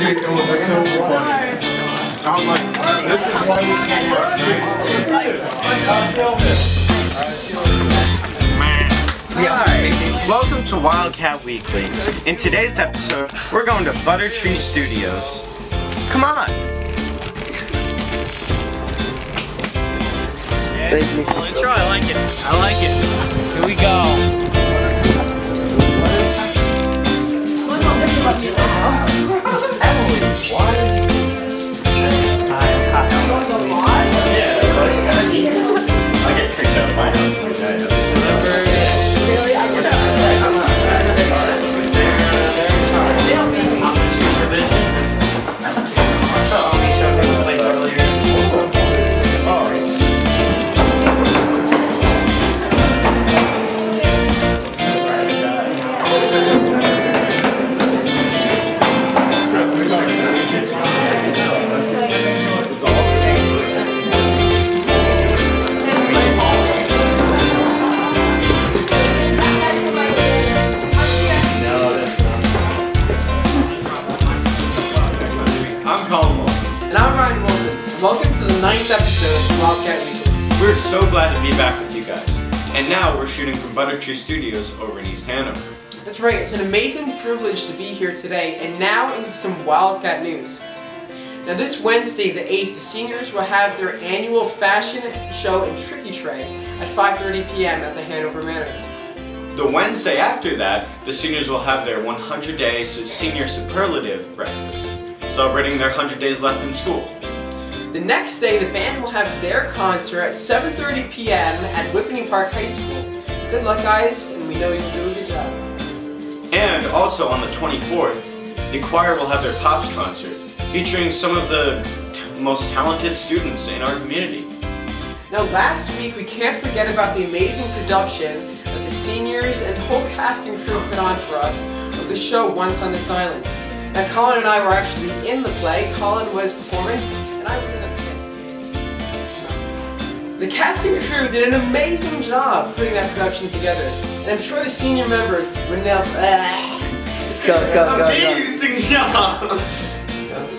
It was so funny. I'm like, this is why we can work, Hi, welcome to Wildcat Weekly. In today's episode, we're going to ButterTree Studios. Come on! Let's try, I like it. I like it. Here we go. I get kicked out of my house. Welcome to the 9th episode of Wildcat Weekly. We're so glad to be back with you guys. And now we're shooting from ButterTree Studios over in East Hanover. That's right, it's an amazing privilege to be here today. And now into some Wildcat news. Now this Wednesday, the 8th, the seniors will have their annual fashion show and tricky tray at 5:30 p.m. at the Hanover Manor. The Wednesday after that, the seniors will have their 100-day senior superlative breakfast, celebrating their 100 days left in school. The next day, the band will have their concert at 7:30 p.m. at Whippany Park High School. Good luck, guys, and we know you'll do a good job. And also on the 24th, the choir will have their Pops concert, featuring some of the most talented students in our community. Now last week, we can't forget about the amazing production that the seniors and whole cast and crew put on for us of the show Once on This Island. Now Colin and I were actually in the play. Colin was performing, and I was in the pit. The cast and crew did an amazing job putting that production together, and I'm sure the senior members would nail Amazing job!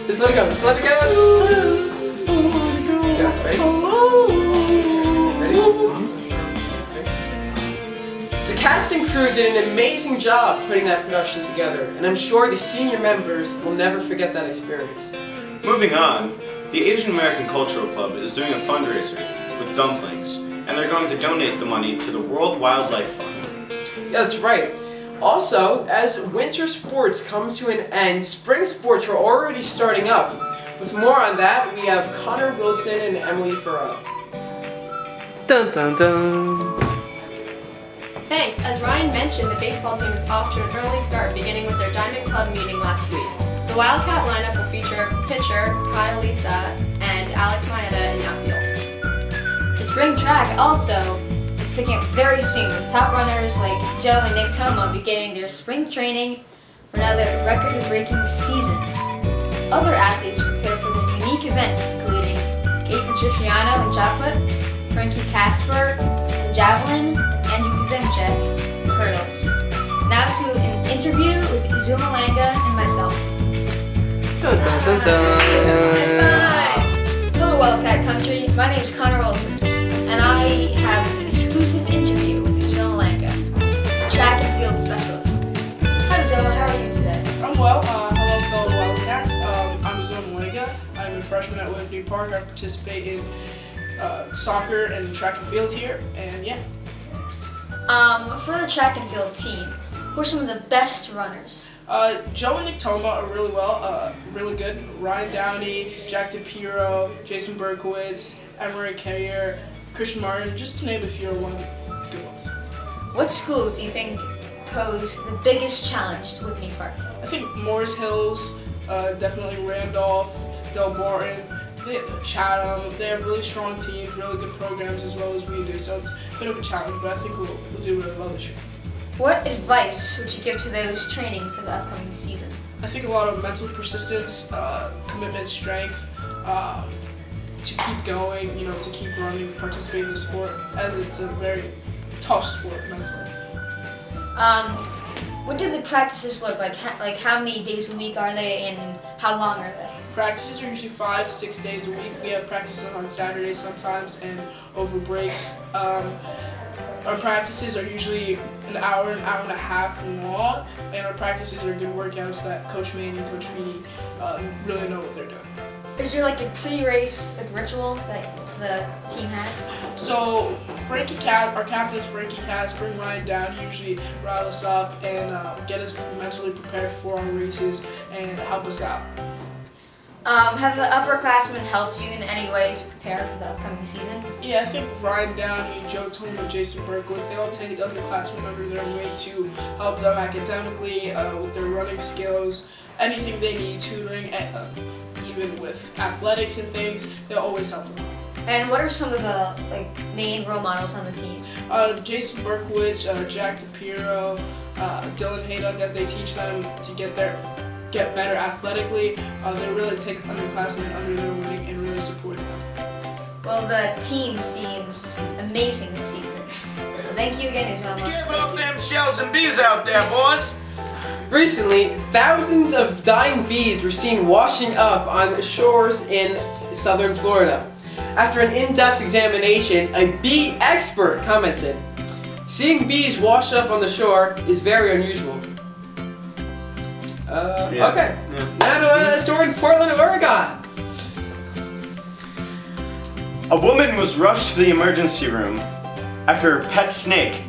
Just let it go, just let it go! Yeah, ready? The cast and crew did an amazing job putting that production together, and I'm sure the senior members will never forget that experience. Moving on, the Asian American Cultural Club is doing a fundraiser with dumplings, and they're going to donate the money to the World Wildlife Fund. Yeah, that's right. Also, as winter sports come to an end, spring sports are already starting up. With more on that, we have Connor Wilson and Emily Farrell. Dun dun dun. Thanks. As Ryan mentioned, the baseball team is off to an early start, beginning with their Diamond Club meeting last week. The Wildcat lineup will feature pitcher Kyle Lisa and Alex Maeda in outfield. The spring track also is picking up very soon. Top runners like Joe and Nick Toma beginning their spring training for another record-breaking season. Other athletes prepare for their unique event, including Kate Patriciano in shot put, Frankie Casper in javelin, and Andrew Kazemchek in hurdles. Now to an interview with Uzuma Langa and myself. Dun dun dun dun. Hello Wildcat Country, my name is Connor Wilson, and I have an exclusive interview with Uzuma Langa, track and field specialist. Hi Uzuma, how are you today? I'm well. Hello fellow Wildcats. I'm Uzoma Langa. I'm a freshman at Whippany Park. I participate in soccer and track and field here, and yeah. For the track and field team, who are some of the best runners? Joe and Nick Toma are really good. Ryan Downey, Jack DePiero, Jason Berkowitz, Emery Carrier, Christian Martin, just to name a few, are one of the good ones. What schools do you think pose the biggest challenge to Whippany Park? I think Morris Hills, definitely Randolph, Del Barton, Chatham. They have really strong teams, really good programs as well as we do, so it's a bit of a challenge, but I think we'll do really well this year. What advice would you give to those training for the upcoming season? I think a lot of mental persistence, commitment, strength, to keep going, to keep running, participating in the sport, as it's a very tough sport mentally. What do the practices look like? Like how many days a week are they, and how long are they? Practices are usually 5-6 days a week. We have practices on Saturdays sometimes and over breaks. Our practices are usually an hour and a half long, and our practices are good workouts that Coach Mann and Coach Feeney really know what they're doing. Is there like a pre-race ritual that the team has? So our captains Frankie Cass, bring Ryan down, usually rile us up and get us mentally prepared for our races and help us out. Have the upperclassmen helped you in any way to prepare for the upcoming season? Yeah, I think Ryan Downey, Joe Toma, Jason Berkowitz, they all take underclassmen under their wing to help them academically, with their running skills, anything they need, tutoring, even with athletics and things, they'll always help them. And what are some of the main role models on the team? Jason Berkowitz, Jack DePiero, Dylan Haydock, as they teach them to get better athletically. They really take underclassmen under their wing and really support them. Well, the team seems amazing this season. Thank you again, Isama. Give up them shells and bees out there, boys! Recently, thousands of dying bees were seen washing up on shores in southern Florida. After an in-depth examination, a bee expert commented, "Seeing bees wash up on the shore is very unusual." Okay. Yeah. Now to a story in Portland, Oregon. A woman was rushed to the emergency room after her pet snake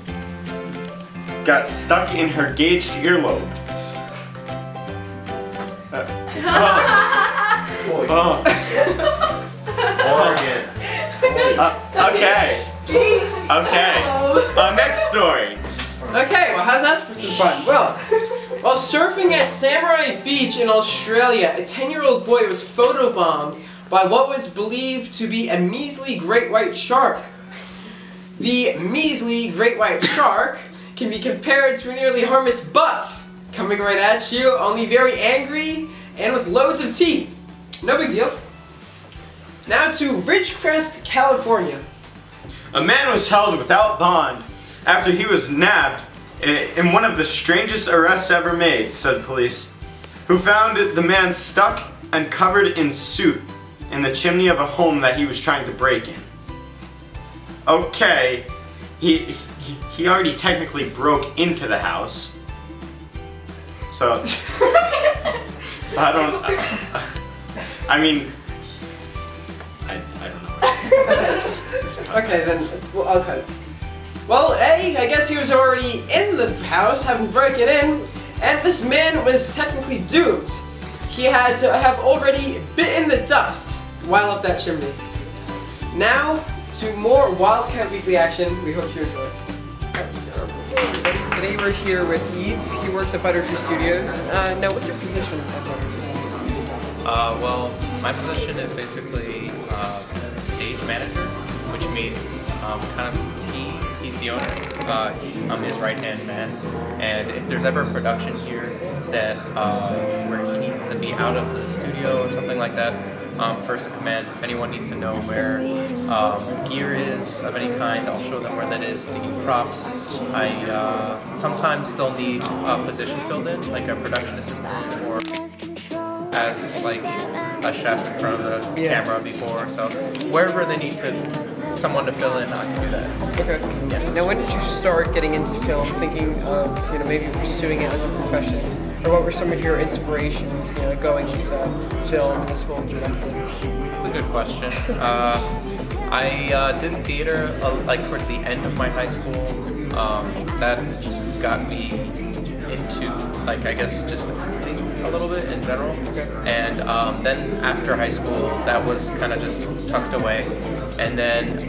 got stuck in her gauged earlobe. Okay. Next story. Okay, well, how's that for some fun? Well, while surfing at Samurai Beach in Australia, a 10-year-old boy was photobombed by what was believed to be a measly great white shark. The measly great white shark can be compared to a nearly harmless bus, coming right at you, only very angry and with loads of teeth. No big deal. Now to Ridgecrest, California. A man was held without bond after he was nabbed in one of the strangest arrests ever made, said police, who found the man stuck and covered in soot in the chimney of a home that he was trying to break in. Okay, he already technically broke into the house, so I don't. I mean, I don't know. Okay, then. Well, okay. Well, I guess he was already in the house, having broken in, and this man was technically doomed. He had to have already bitten the dust while up that chimney. Now, to more Wildcat Weekly action. We hope you enjoy. Today we're here with Eve. He works at ButterTree Studios. Now, what's your position at ButterTree Studios? Well, my position is basically stage manager, which means kind of team. He's the owner. I'm his right-hand man. And if there's ever a production here that where he needs to be out of the studio or something like that, first in command, if anyone needs to know where gear is of any kind, I'll show them where that is. If they need props, I sometimes they'll need a position filled in, like a production assistant or as like a chef in front of the camera before. So wherever they need someone to fill in, I can do that. Okay. Yeah. Now, when did you start getting into film, thinking of maybe pursuing it as a profession, or what were some of your inspirations, going into film and the school of directing? That's a good question. I did theater like towards the end of my high school. That got me into I guess just acting a little bit in general. Okay. And then after high school, that was kind of just tucked away. And then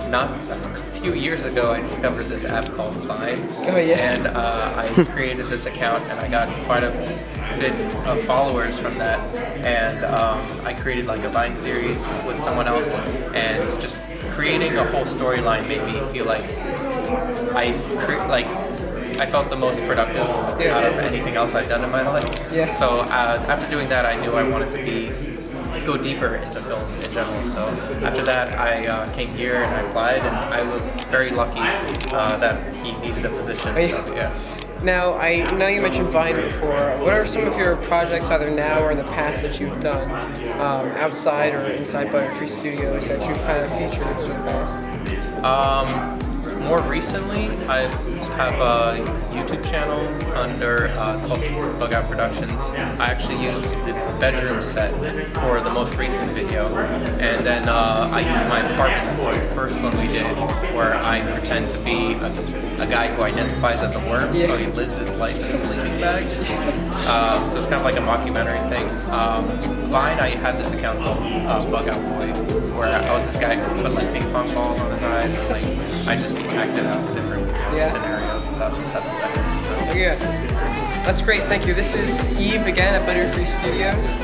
not a few years ago, I discovered this app called Vine. Oh yeah. And I created this account, and I got quite a bit of followers from that. And I created like a Vine series with someone else, and just creating a whole storyline made me feel like I felt the most productive out of anything else I'd done in my life. Yeah. So after doing that, I knew I wanted to go deeper into film in general. So after that, I came here and I applied, and I was very lucky that he needed a position. So yeah. Now, I know you mentioned Vine before. What are some of your projects, either now or in the past, that you've done outside or inside ButterTree Studios that you've kind of featured in the past? More recently, I have a YouTube channel under, it's called Bug Out Productions. I actually used the bedroom set for the most recent video, and then I used my apartment for the first one we did, where I pretend to be a guy who identifies as a worm, so he lives his life in a sleeping bag. So it's kind of like a mockumentary thing. Vine, I had this account called Bug Out Boy, where I was this guy who put like ping pong balls on his eyes, and like I just acted out different scenarios and stuff in 7 seconds. Yeah, that's great. Thank you. This is Eve again at ButterTree Studios.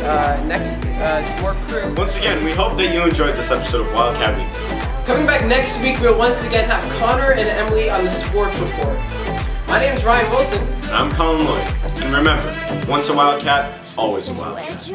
Next, it's more crew. Once again, we hope that you enjoyed this episode of Wildcat Weekly. Coming back next week, we'll once again have Connor and Emily on the Sports Report. My name is Ryan Wilson. And I'm Colin Lloyd. And remember, once a Wildcat, always a Wildcat.